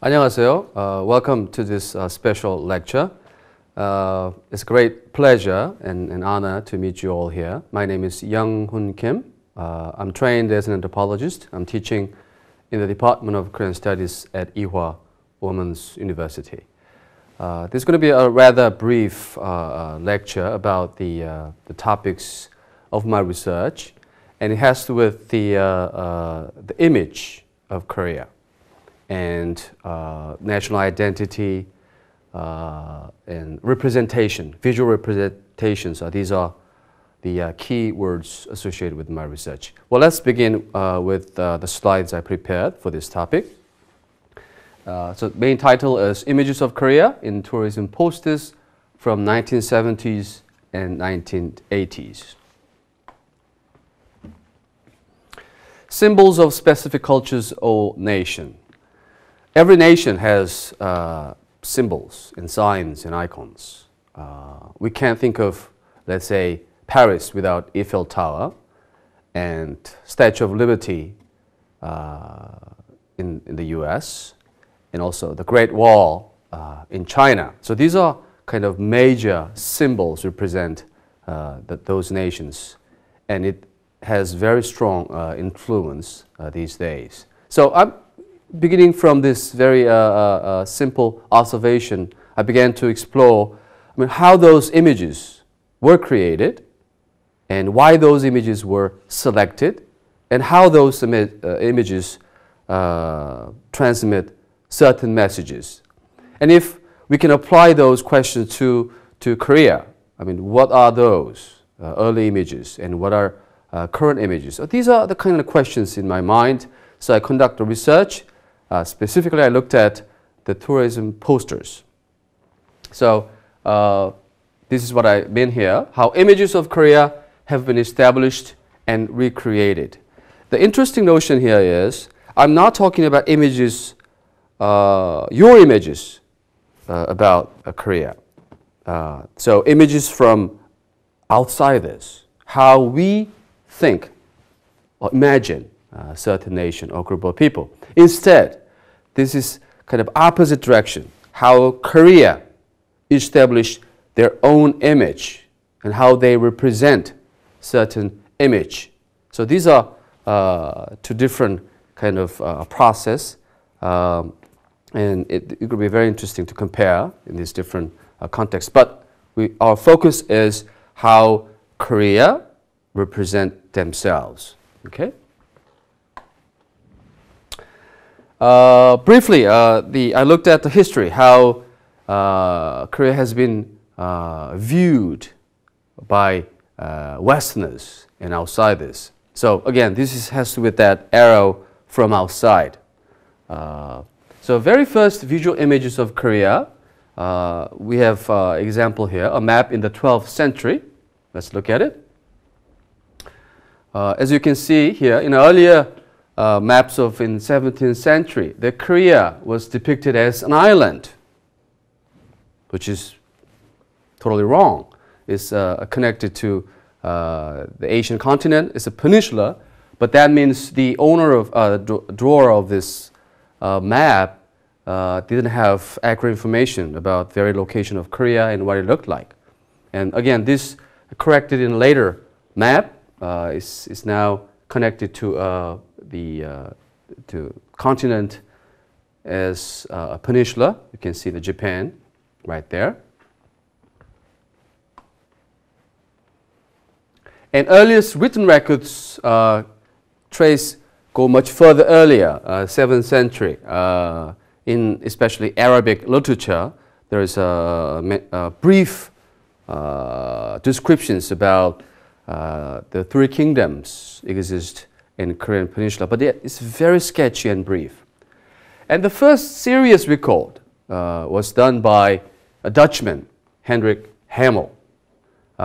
안녕하세요. Welcome to this special lecture. It's a great pleasure and honor to meet you all here. My name is Young Hoon Kim. I'm trained as an anthropologist. I'm teaching in the Department of Korean Studies at Ewha Women's University. This is going to be a rather brief lecture about the topics of my research, and it has to do with the image of Korea and national identity and representation, visual representations. These are the key words associated with my research. Well, let's begin with the slides I prepared for this topic. So the main title is Images of Korea in Tourism Posters from 1970s and 1980s. Symbols of specific cultures or nation. Every nation has symbols and signs and icons. We can't think of, let's say, Paris without Eiffel Tower and Statue of Liberty in the US, and also the Great Wall in China. So these are kind of major symbols represent those nations, and it has very strong influence these days. So I'm beginning from this very simple observation. I began to explore how those images were created and why those images were selected and how those images transmit certain messages. And if we can apply those questions to Korea, what are those early images and what are current images? So these are the kind of questions in my mind. So I conducted research. Specifically, I looked at the tourism posters. So this is what I mean here, how images of Korea have been established and recreated. The interesting notion here is, I'm not talking about images, your images about Korea. So images from outsiders, how we think or imagine a certain nation or group of people. Instead, this is kind of opposite direction, how Korea established their own image and how they represent certain image. So these are two different kind of process, and it could be very interesting to compare in these different contexts. But our focus is how Korea represent themselves. Okay. Briefly, I looked at the history, how Korea has been viewed by Westerners and outsiders. So again, this has to do with that arrow from outside. So very first visual images of Korea, we have example here, a map in the 12th century. Let's look at it. As you can see here, in earlier maps in 17th century, the Korea was depicted as an island, which is totally wrong. It's connected to the Asian continent. It's a peninsula, but that means the owner of drawer of this map didn't have accurate information about the very location of Korea and what it looked like. And again, this corrected in later map is now connected to the continent as a peninsula. You can see the Japan right there. And earliest written records go much further earlier, 7th century. In especially Arabic literature, there is a brief descriptions about the three kingdoms exist in Korean peninsula, but it's very sketchy and brief. And the first serious record was done by a Dutchman, Hendrik Hamel.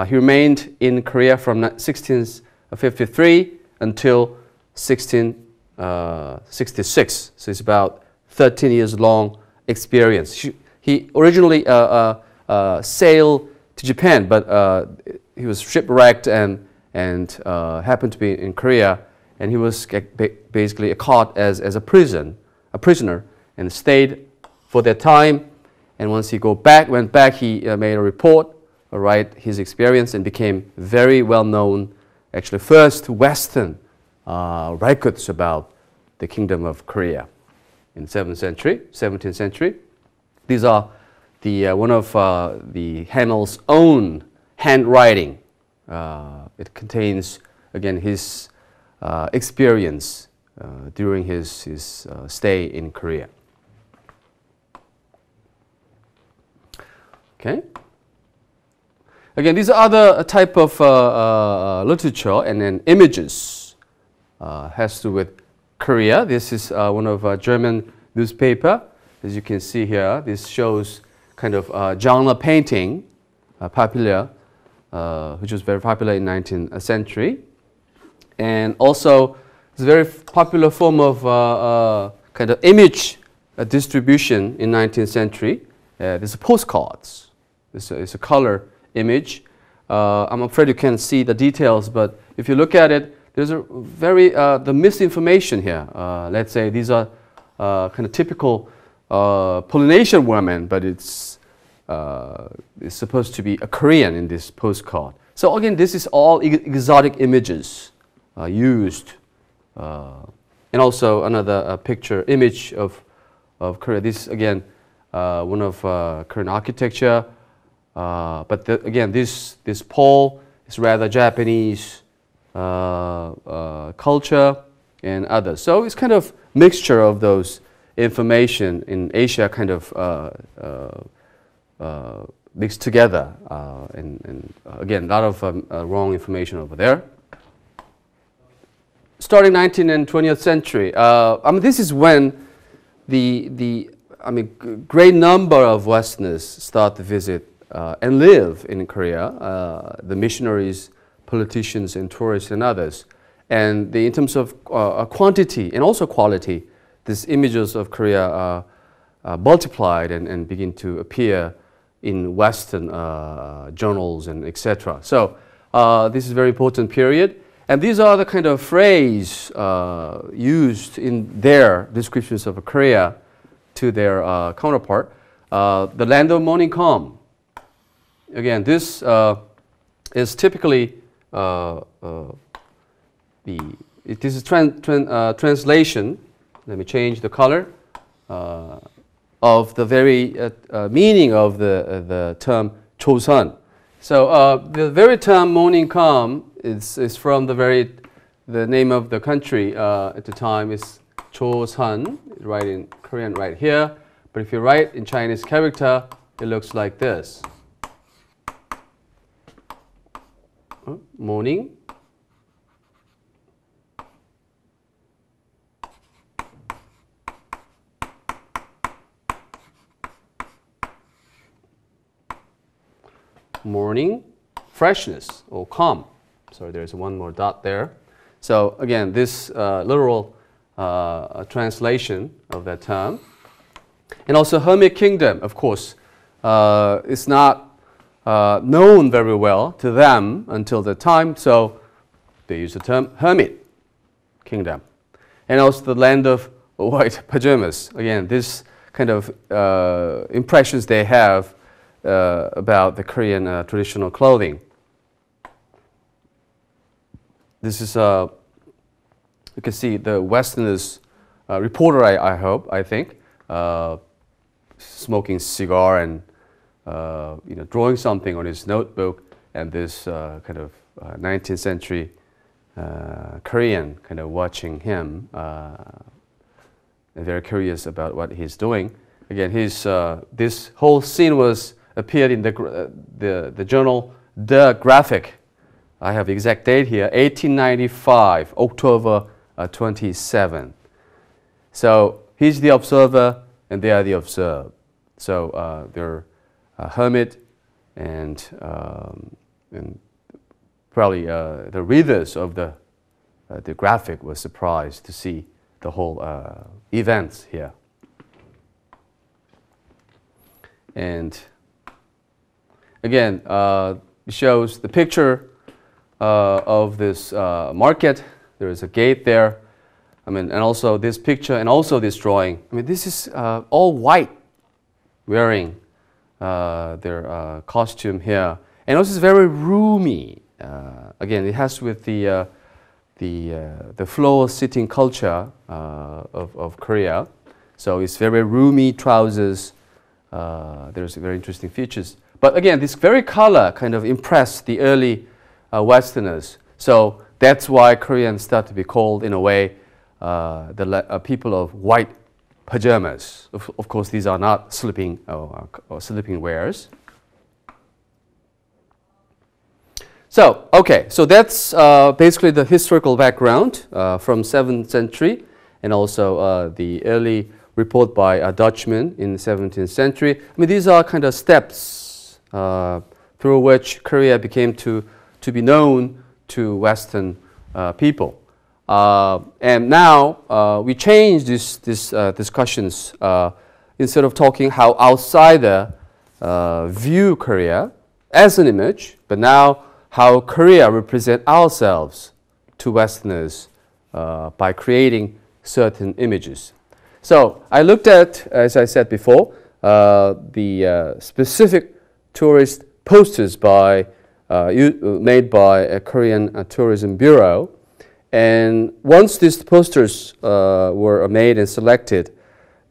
He remained in Korea from 1653 until 1666. So it's about 13 years long experience. He originally sailed to Japan, but he was shipwrecked and happened to be in Korea, and he was basically caught as a prisoner and stayed for that time. And once he went back, he made a report, his experience, and became very well known, actually first Western records about the Kingdom of Korea in 17th century. These are one of the Hamel's own handwriting. It contains, again, his experience during his stay in Korea. Okay. Again, these are other type of literature and then images has to do with Korea. This is one of a German newspaper. As you can see here, this shows kind of genre painting, popular, which was very popular in 19th century. And also, it's a very popular form of kind of image distribution in 19th century. There's postcards. It's a color image. I'm afraid you can't see the details, but if you look at it, there's a very the misinformation here. Let's say these are kind of typical Polynesian women, but it's supposed to be a Korean in this postcard. So again, this is all exotic images used, and also another picture image of Korea. This again one of Korean architecture. But again, this pole is rather Japanese culture and others. So it's kind of mixture of those information in Asia, kind of mixed together, and again, a lot of wrong information over there. Starting 19th and 20th century, this is when great number of Westerners start to visit and live in Korea, the missionaries, politicians, and tourists, and others. And in terms of quantity and also quality, these images of Korea are multiplied and begin to appear in Western journals and etc. So this is a very important period. And these are the kind of phrase used in their descriptions of Korea to their counterpart. The land of morning calm. Again, this is typically this is translation. Let me change the color of the very meaning of the term Chosun. So the very term morning calm is from the name of the country at the time is Chosun. Write in Korean right here, but if you write in Chinese character, it looks like this. Morning. Morning freshness or calm. So there's one more dot there. So again, this literal translation of that term. And also hermit kingdom, of course, is not known very well to them until the time, so they use the term hermit kingdom. And also the land of white pajamas. Again, this kind of impressions they have about the Korean traditional clothing. This is, you can see the Westerners reporter, I think, smoking cigar and drawing something on his notebook, and this kind of 19th century Korean kind of watching him and very curious about what he's doing. Again, this whole scene appeared in the journal The Graphic. I have the exact date here, 1895, October 27. So he's the observer and they are the observed. So they're hermit and probably the readers of the Graphic were surprised to see the whole events here. And again, it shows the picture of this market. There is a gate there. And also this picture and also this drawing. This is all white. wearing their costume here. And also it's very roomy. Again, it has with the floor sitting culture of Korea. So it's very roomy trousers. There's very interesting features. But again, this very color kind of impressed the early Westerners. So that's why Koreans start to be called, in a way, the people of white pajamas. Of course, these are not sleeping or sleeping wears. So, okay, so that's basically the historical background from 7th century, and also the early report by a Dutchman in the 17th century. I mean, these are kind of steps through which Korea became to be known to Western people. And now we change these discussions. Instead of talking how outsider view Korea as an image, but now how Korea represent ourselves to Westerners by creating certain images. So I looked at, as I said before, the specific tourist posters made by a Korean Tourism Bureau. And once these posters were made and selected,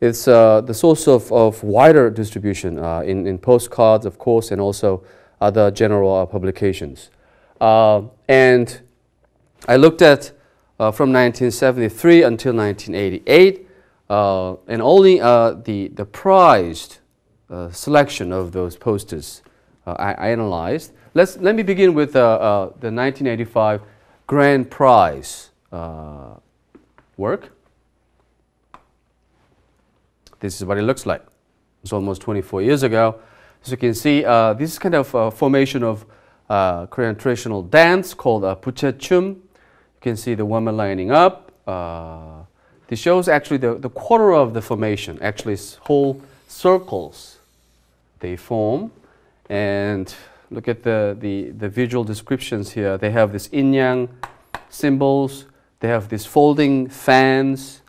it's the source of wider distribution in postcards, of course, and also other general publications. And I looked at from 1973 until 1988, and only the prized selection of those posters I analyzed. Let me begin with the 1985 Grand Prize work. This is what it looks like. It's almost 24 years ago. As you can see, this is kind of a formation of Korean traditional dance called Buchechum. You can see the woman lining up. This shows actually the quarter of the formation. Actually, it's whole circles they form. And look at the visual descriptions here. They have this yin-yang symbols. They have these folding fans.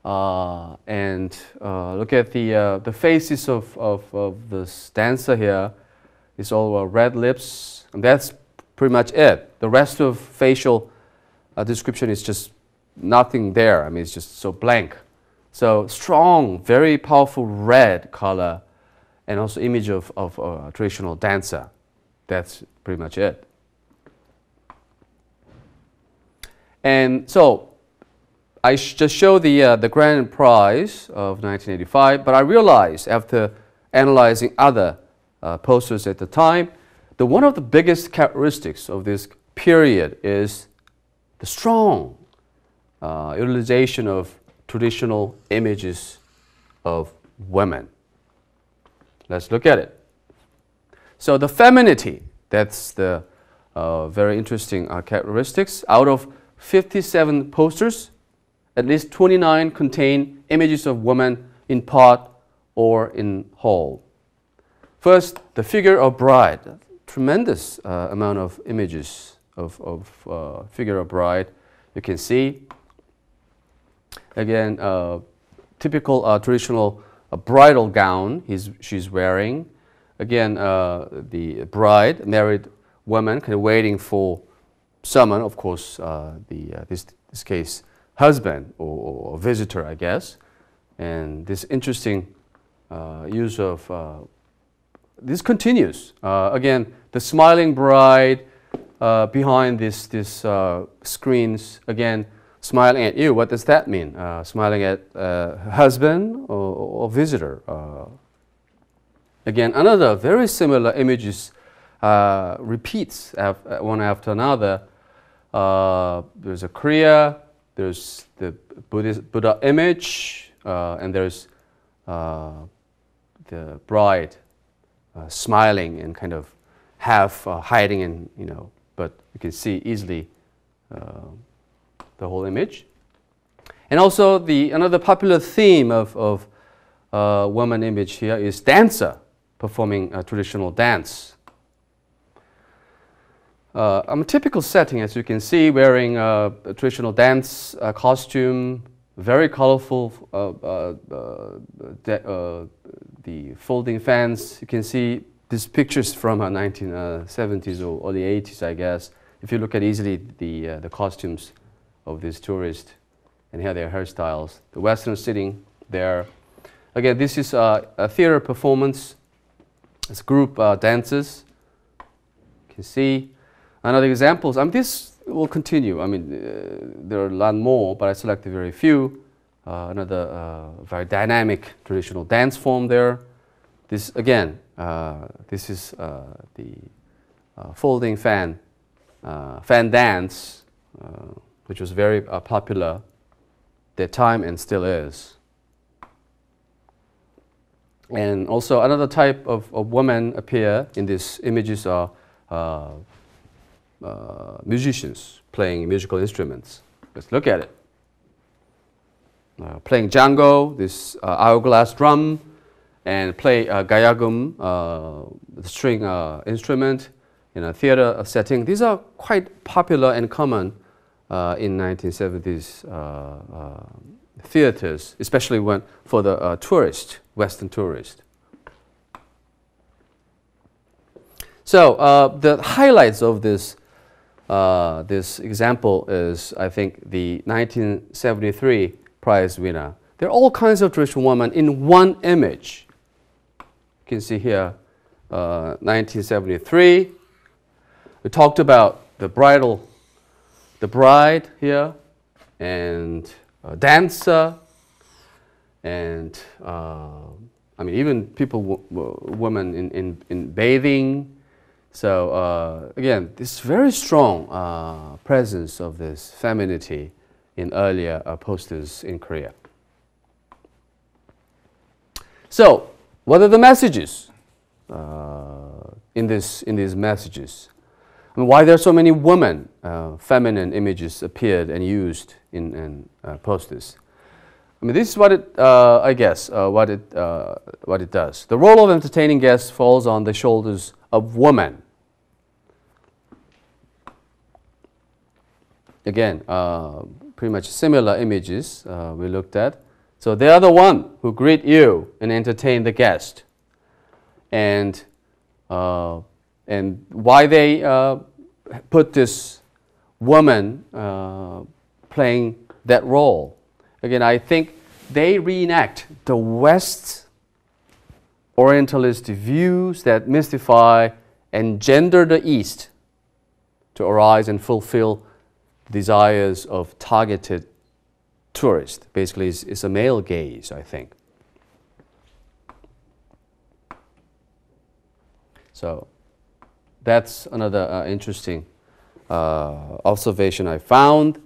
And look at the faces of this dancer here. It's all red lips. And that's pretty much it. The rest of facial description is just nothing there. I mean, it's just so blank. So strong, very powerful red color, and also image of a traditional dancer. That's pretty much it. And so I just show the grand prize of 1985, but I realized after analyzing other posters at the time, that one of the biggest characteristics of this period is the strong utilization of traditional images of women. Let's look at it. So the femininity, that's the very interesting characteristics. Out of 57 posters, at least 29 contain images of women in part or in whole. First, the figure of bride. Tremendous amount of images of figure of bride. You can see, again, typical traditional bridal gown she's wearing. Again, the bride, married woman, kind of waiting for someone, of course, this case, husband or visitor, I guess. And this interesting use of, this continues. Again, the smiling bride behind this screens, again, smiling at you. What does that mean? Smiling at husband or visitor. Again, another very similar images repeats one after another. There's a Korea, there's the Buddha image, and there's the bride smiling and kind of half hiding, and but you can see easily the whole image. And also another popular theme of woman image here is dancer performing a traditional dance. A typical setting, as you can see, wearing a traditional dance costume, very colorful, the the folding fans. You can see these pictures from 1970s or early 80s, I guess. If you look at easily the costumes of these tourists and here their hairstyles, the Westerners sitting there. Again, this is a theater performance. It's group dances. You can see another examples. This will continue. There are a lot more, but I selected very few. Another very dynamic traditional dance form there. This again, this is the folding fan dance, which was very popular at that time and still is. And also another type of women appear in these images are musicians playing musical instruments. Let's look at it. Playing jango, this hourglass drum, and play gayagum, the string instrument in a theater setting. These are quite popular and common in 1970s theaters, especially for the tourist, Western tourist. So the highlights of this example is, I think, the 1973 prize winner. There are all kinds of traditional women in one image. You can see here, 1973. We talked about the bride here, and dancer, and even women in bathing. So again, this very strong presence of this femininity in earlier posters in Korea. So, what are the messages in these messages? Why there are so many women, feminine images appeared and used in posters? This is what it, I guess, what it does. The role of entertaining guests falls on the shoulders of women. Again, pretty much similar images we looked at. So they are the one who greet you and entertain the guest. And why they put this woman playing that role. Again, I think they reenact the West Orientalist views that mystify and gender the East to arise and fulfill the desires of targeted tourists. Basically, it's a male gaze, I think. So that's another interesting observation I found.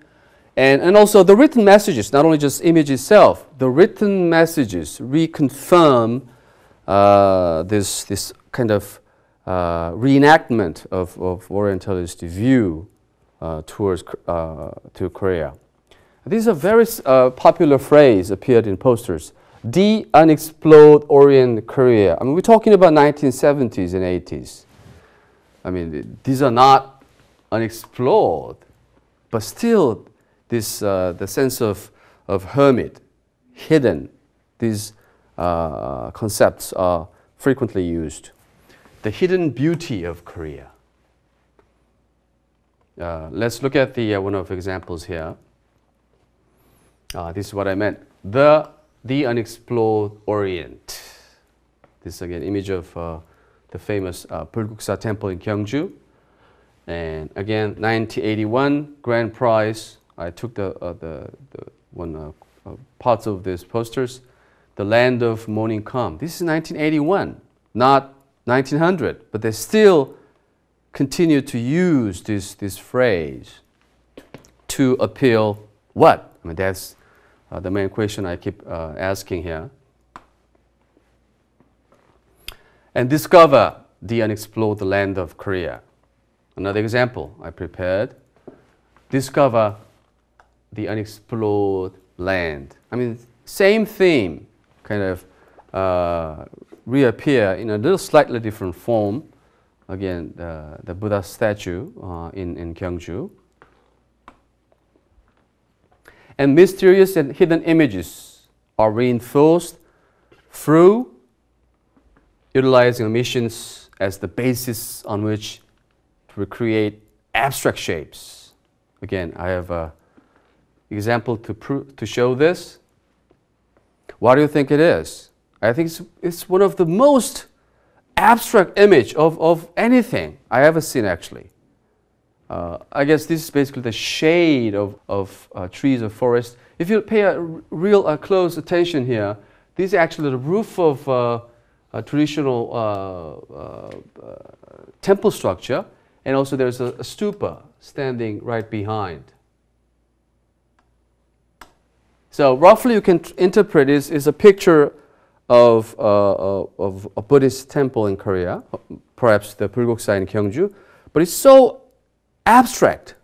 And also the written messages, not only just image itself, the written messages reconfirm this kind of reenactment of Orientalist view towards to Korea. This is a very popular phrase appeared in posters. The unexplored Orient Korea. We're talking about 1970s and 80s. These are not unexplored, but still this the sense of hermit, hidden. These concepts are frequently used. The hidden beauty of Korea. Let's look at the one of the examples here. This is what I meant. The unexplored Orient. This is again image of the famous Bulguksa Temple in Gyeongju. And again, 1981 grand prize. I took the one parts of these posters. The Land of Morning Come. This is 1981, not 1900, but they still continue to use this phrase to appeal what? That's the main question I keep asking here. And discover the unexplored land of Korea. Another example I prepared. Discover the unexplored land. Same theme kind of reappear in a little slightly different form. Again, the Buddha statue in Gyeongju. And mysterious and hidden images are reinforced through utilizing emissions as the basis on which to create abstract shapes. Again, I have an example to show this. What do you think it is? I think it's one of the most abstract image of anything I ever seen, actually. I guess this is basically the shade of trees or forest. If you pay a real close attention here, this is actually the roof of a traditional temple structure, and also there's a stupa standing right behind. So roughly you can interpret this is a picture of a Buddhist temple in Korea, perhaps the Bulguksa in Gyeongju, but it's so abstract,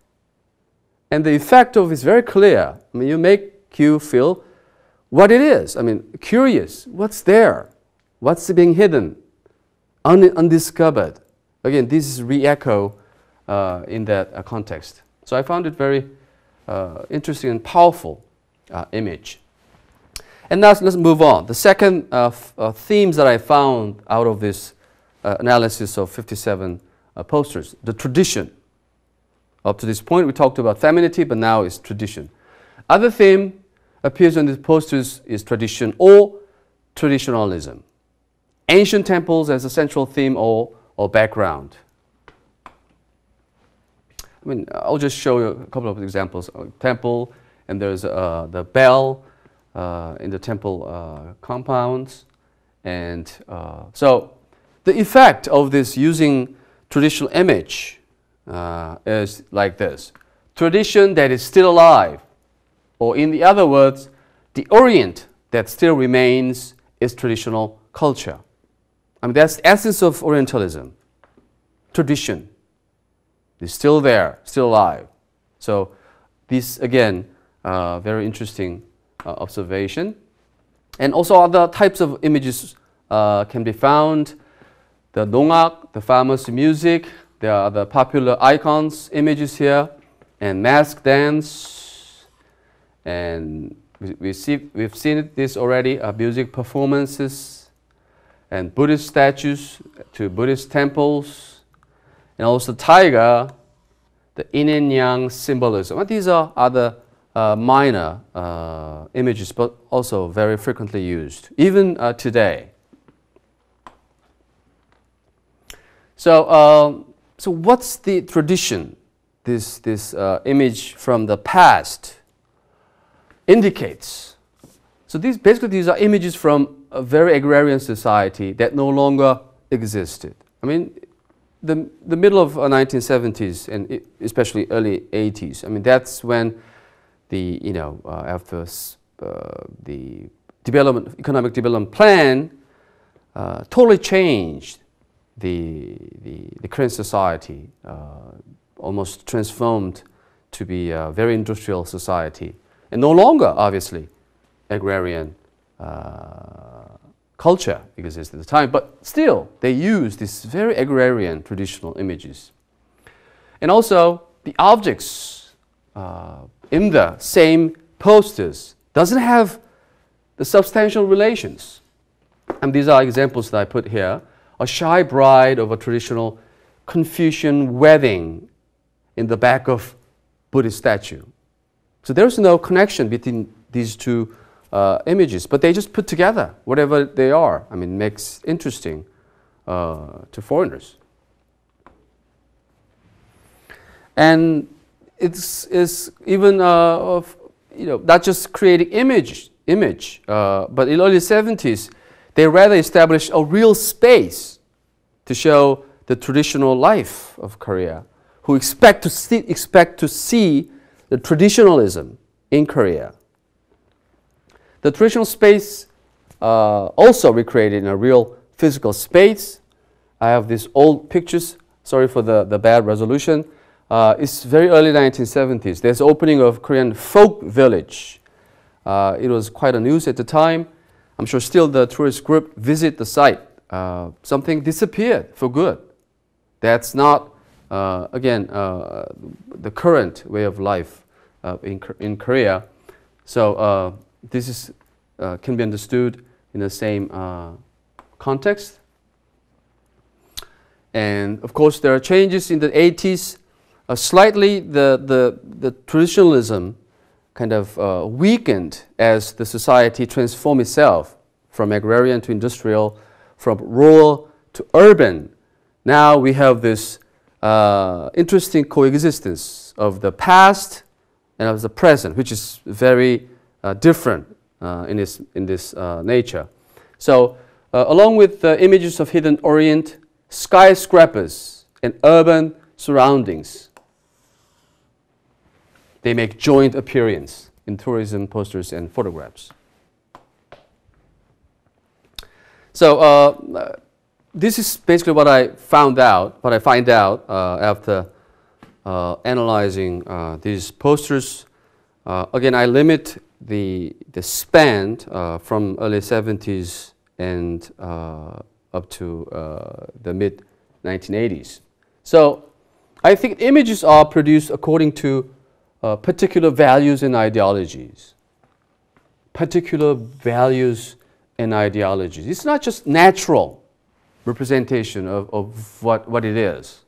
and the effect of it is very clear. I mean, you feel what it is. I mean, curious, what's there? What's being hidden, undiscovered? Again, this is re-echo in that context. So I found it very interesting and powerful image. And now let's move on. The second themes that I found out of this analysis of 57 posters, the tradition. Up to this point, we talked about femininity, but now it's tradition. Other theme appears on these posters is tradition or traditionalism. Ancient temples as a central theme or background. I mean, I'll just show you a couple of examples. Temple, and there's the bell in the temple compounds. And so the effect of this using traditional image is like this. Tradition that is still alive, or in the other words, the Orient that still remains is traditional culture. I mean, that's the essence of Orientalism. Tradition is still there, still alive. So this, again, very interesting observation. And also other types of images can be found. The Nongak, the famous music, there are the popular icons, images here, and mask dance. And we've seen this already, music performances, and Buddhist statues to Buddhist temples, and also taiga, the yin and yang symbolism. And these are other minor images, but also very frequently used, even today. So what's the tradition this image from the past indicates? So these are images from a very agrarian society that no longer existed. I mean, the middle of 1970s and especially early 80s. I mean, that's when the after the economic development plan totally changed the current society, almost transformed to be a very industrial society, and no longer obviously agrarian culture exists at the time, but still they use these very agrarian traditional images. And also the objects in the same posters doesn't have the substantial relations. And these are examples that I put here. A shy bride of a traditional Confucian wedding in the back of Buddhist statue. So there's no connection between these two images, but they just put together whatever they are. I mean, makes interesting to foreigners. And it's even not just creating image, but in the early 70s, they rather established a real space to show the traditional life of Korea, who expect to see the traditionalism in Korea. The traditional space also recreated in a real physical space. I have these old pictures. Sorry for the bad resolution. It's very early 1970s. There's opening of Korean folk village. It was quite a news at the time. I'm sure still the tourist group visit the site. Something disappeared for good. That's not, again, the current way of life in Korea. So this is, can be understood in the same context. And of course, there are changes in the 80s. Slightly, the traditionalism kind of weakened as the society transformed itself from agrarian to industrial, from rural to urban. Now we have this interesting coexistence of the past and of the present, which is very different in this nature. So, along with the images of hidden Orient, skyscrapers and urban surroundings, they make joint appearance in tourism posters and photographs. So this is basically what I find out after analyzing these posters. Again, I limit the span from early 70s and up to the mid 1980s. So I think images are produced according to particular values and ideologies. Particular values and ideologies. It's not just natural representation of what it is.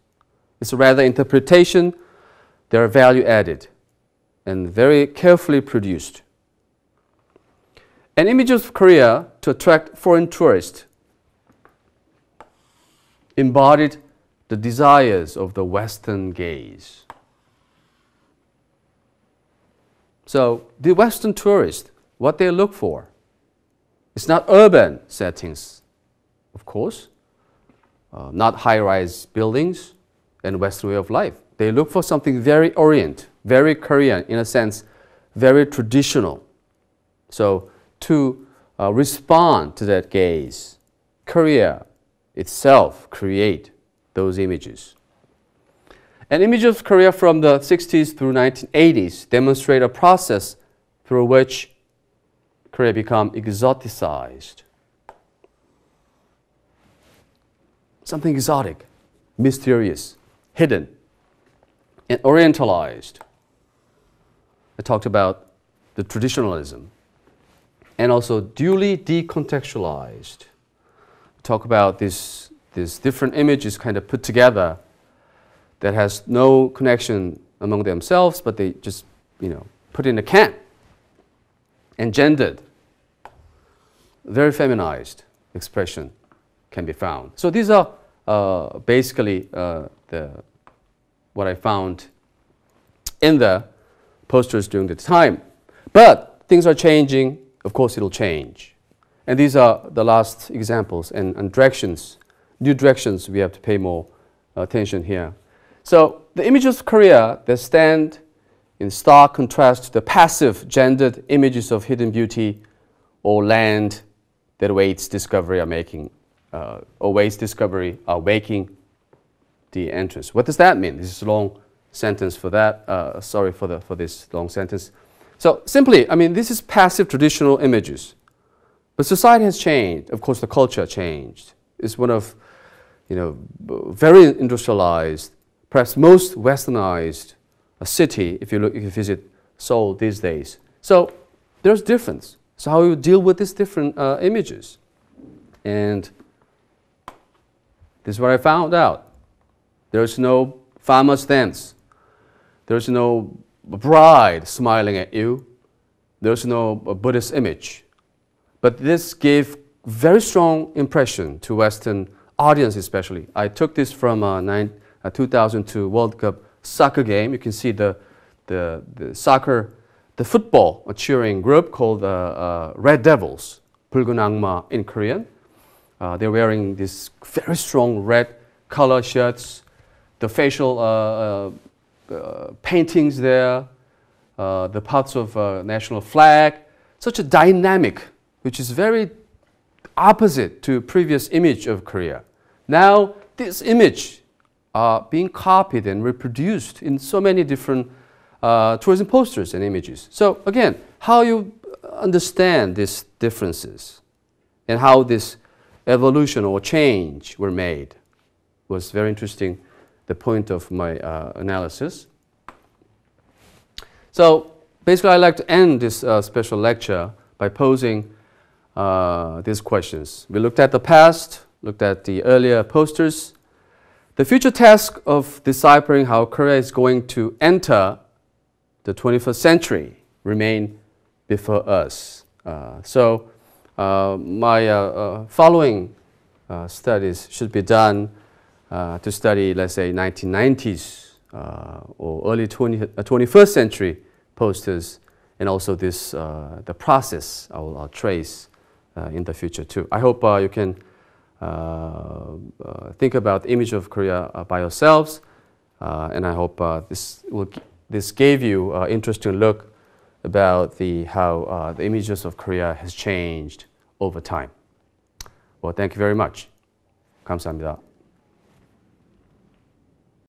It's rather interpretation. They are value added and very carefully produced. An image of Korea to attract foreign tourists embodied the desires of the Western gaze. So the Western tourist, what they look for, it's not urban settings, of course, not high-rise buildings and Western way of life. They look for something very Orient, very Korean, in a sense, very traditional. So to respond to that gaze, Korea itself create those images. An image of Korea from the 60s through 1980s demonstrate a process through which Korea become exoticized. Something exotic, mysterious, hidden, and orientalized. I talked about the traditionalism and also duly decontextualized. Talk about these different images kind of put together that has no connection among themselves, but they just, put in a can and gendered. Very feminized expression can be found. So these are basically what I found in the posters during the time. But things are changing. Of course, it'll change. And these are the last examples and directions, new directions we have to pay more attention here. So the images of Korea that stand in stark contrast to the passive gendered images of hidden beauty or land that awaits discovery are making, awaits discovery are waking the entrance. What does that mean? This is a long sentence for that. Sorry for this long sentence. So simply, this is passive traditional images. But society has changed. Of course, the culture changed. It's one of, very industrialized, perhaps most westernized city if you visit Seoul these days. So there's difference. So how you deal with these different images. And this is what I found out. There's no farmer's dance. There's no bride smiling at you. There's no Buddhist image. But this gave very strong impression to Western audience especially. I took this from 2002 World Cup soccer game. You can see the football cheering group called Red Devils, 붉은 악마 in Korean. They're wearing these very strong red color shirts, the facial paintings there, the parts of national flag, such a dynamic, which is very opposite to previous image of Korea. Now, this image are being copied and reproduced in so many different tourism posters and images. So again, how you understand these differences and how this evolution or change were made was very interesting, the point of my analysis. So basically, I'd like to end this special lecture by posing these questions. We looked at the past, looked at the earlier posters, The future task of deciphering how Korea is going to enter the 21st century remain before us. My following studies should be done to study, let's say, 1990s or early 21st century posters, and also this the process I'll trace in the future too. I hope you can think about the image of Korea by yourselves, and I hope this gave you an interesting look about how the images of Korea has changed over time. Well, thank you very much. 감사합니다.